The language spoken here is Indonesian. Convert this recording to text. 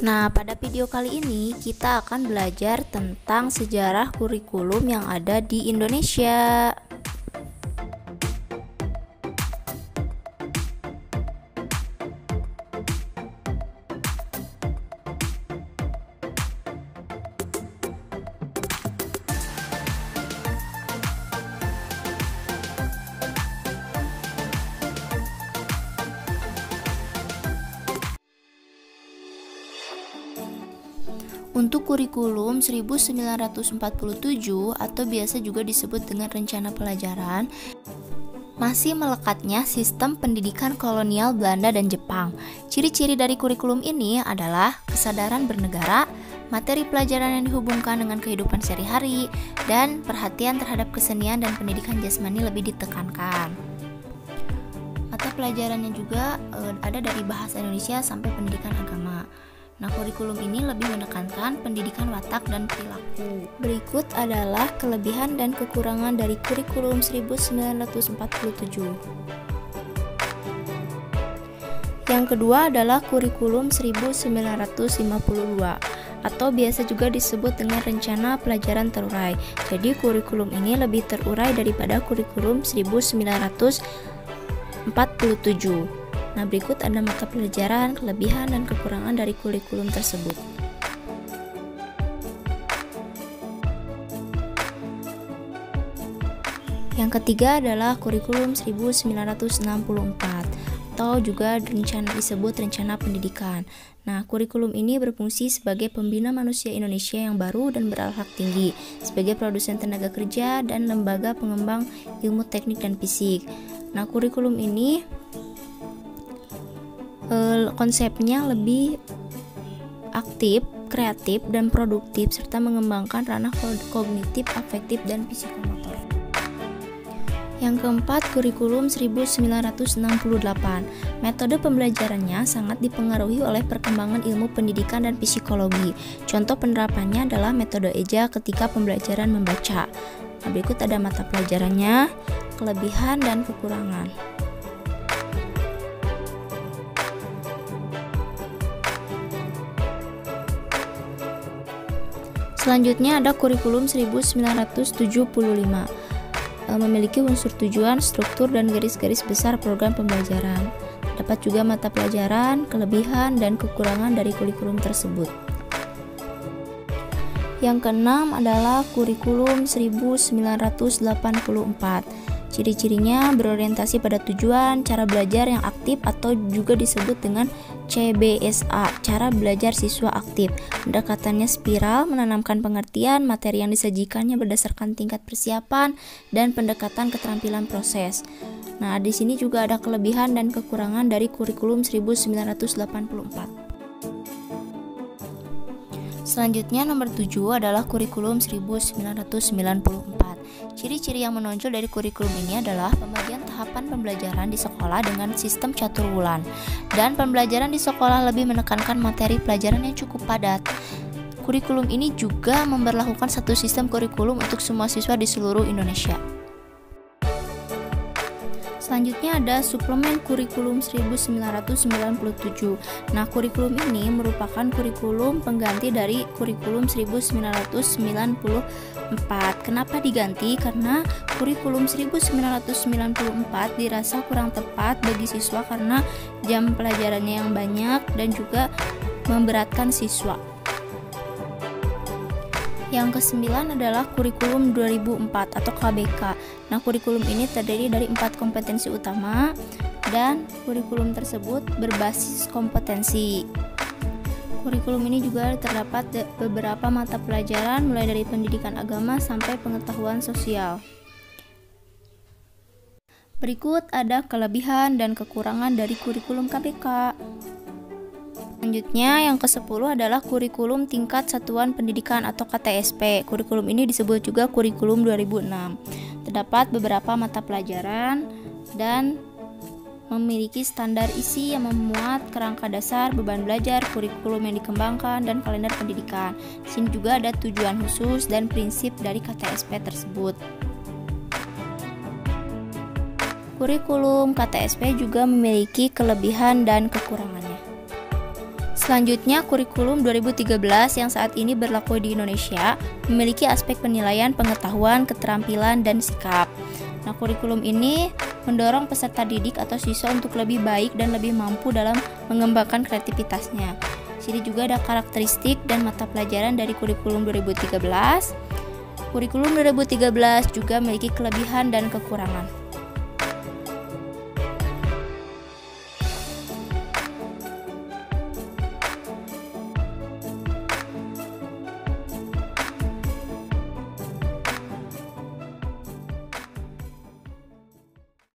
Nah, pada video kali ini kita akan belajar tentang sejarah kurikulum yang ada di Indonesia. Untuk kurikulum 1947 atau biasa juga disebut dengan rencana pelajaran, masih melekatnya sistem pendidikan kolonial Belanda dan Jepang. Ciri-ciri dari kurikulum ini adalah kesadaran bernegara, materi pelajaran yang dihubungkan dengan kehidupan sehari-hari, dan perhatian terhadap kesenian dan pendidikan jasmani lebih ditekankan. Mata pelajarannya juga ada dari bahasa Indonesia sampai pendidikan agama. Nah, kurikulum ini lebih menekankan pendidikan watak dan perilaku. Berikut adalah kelebihan dan kekurangan dari kurikulum 1947. Yang kedua adalah kurikulum 1952 atau biasa juga disebut dengan rencana pelajaran terurai. Jadi kurikulum ini lebih terurai daripada kurikulum 1947. Nah, berikut ada mata pelajaran, kelebihan, dan kekurangan dari kurikulum tersebut. Yang ketiga adalah kurikulum 1964 atau juga disebut rencana pendidikan. Nah, kurikulum ini berfungsi sebagai pembina manusia Indonesia yang baru dan berakhlak tinggi, sebagai produsen tenaga kerja dan lembaga pengembang ilmu teknik dan fisik. Nah, kurikulum ini konsepnya lebih aktif, kreatif, dan produktif serta mengembangkan ranah kognitif, afektif, dan psikomotor. Yang keempat, kurikulum 1968. Metode pembelajarannya sangat dipengaruhi oleh perkembangan ilmu pendidikan dan psikologi. Contoh penerapannya adalah metode EJA ketika pembelajaran membaca. Nah, berikut ada mata pelajarannya, kelebihan dan kekurangan. Selanjutnya ada kurikulum 1975. Memiliki unsur tujuan, struktur, dan garis-garis besar program pembelajaran. Dapat juga mata pelajaran, kelebihan, dan kekurangan dari kurikulum tersebut. Yang keenam adalah kurikulum 1984. Ciri-cirinya berorientasi pada tujuan, cara belajar yang aktif atau juga disebut dengan CBSA, cara belajar siswa aktif. Pendekatannya spiral, menanamkan pengertian, materi yang disajikannya berdasarkan tingkat persiapan, dan pendekatan keterampilan proses. Nah, di sini juga ada kelebihan dan kekurangan dari kurikulum 1984. Selanjutnya nomor 7 adalah kurikulum 1994. Ciri-ciri yang menonjol dari kurikulum ini adalah pembagian tahapan pembelajaran di sekolah dengan sistem catur wulan, dan pembelajaran di sekolah lebih menekankan materi pelajaran yang cukup padat. Kurikulum ini juga memberlakukan satu sistem kurikulum untuk semua siswa di seluruh Indonesia. Selanjutnya ada suplemen kurikulum 1997. Nah, kurikulum ini merupakan kurikulum pengganti dari kurikulum 1994. Kenapa diganti? Karena kurikulum 1994 dirasa kurang tepat bagi siswa karena jam pelajarannya yang banyak dan juga memberatkan siswa. Yang ke-9 adalah kurikulum 2004 atau KBK. Nah, kurikulum ini terdiri dari 4 kompetensi utama dan kurikulum tersebut berbasis kompetensi. Kurikulum ini juga terdapat beberapa mata pelajaran mulai dari pendidikan agama sampai pengetahuan sosial. Berikut ada kelebihan dan kekurangan dari kurikulum KBK. Selanjutnya yang ke-10 adalah kurikulum tingkat satuan pendidikan atau KTSP. Kurikulum ini disebut juga kurikulum 2006. Terdapat beberapa mata pelajaran dan memiliki standar isi yang memuat kerangka dasar, beban belajar, kurikulum yang dikembangkan, dan kalender pendidikan. Di sini juga ada tujuan khusus dan prinsip dari KTSP tersebut. Kurikulum KTSP juga memiliki kelebihan dan kekurangannya. Selanjutnya, kurikulum 2013 yang saat ini berlaku di Indonesia memiliki aspek penilaian pengetahuan, keterampilan, dan sikap. Nah, kurikulum ini mendorong peserta didik atau siswa untuk lebih baik dan lebih mampu dalam mengembangkan kreativitasnya. Sini juga ada karakteristik dan mata pelajaran dari kurikulum 2013. Kurikulum 2013 juga memiliki kelebihan dan kekurangan.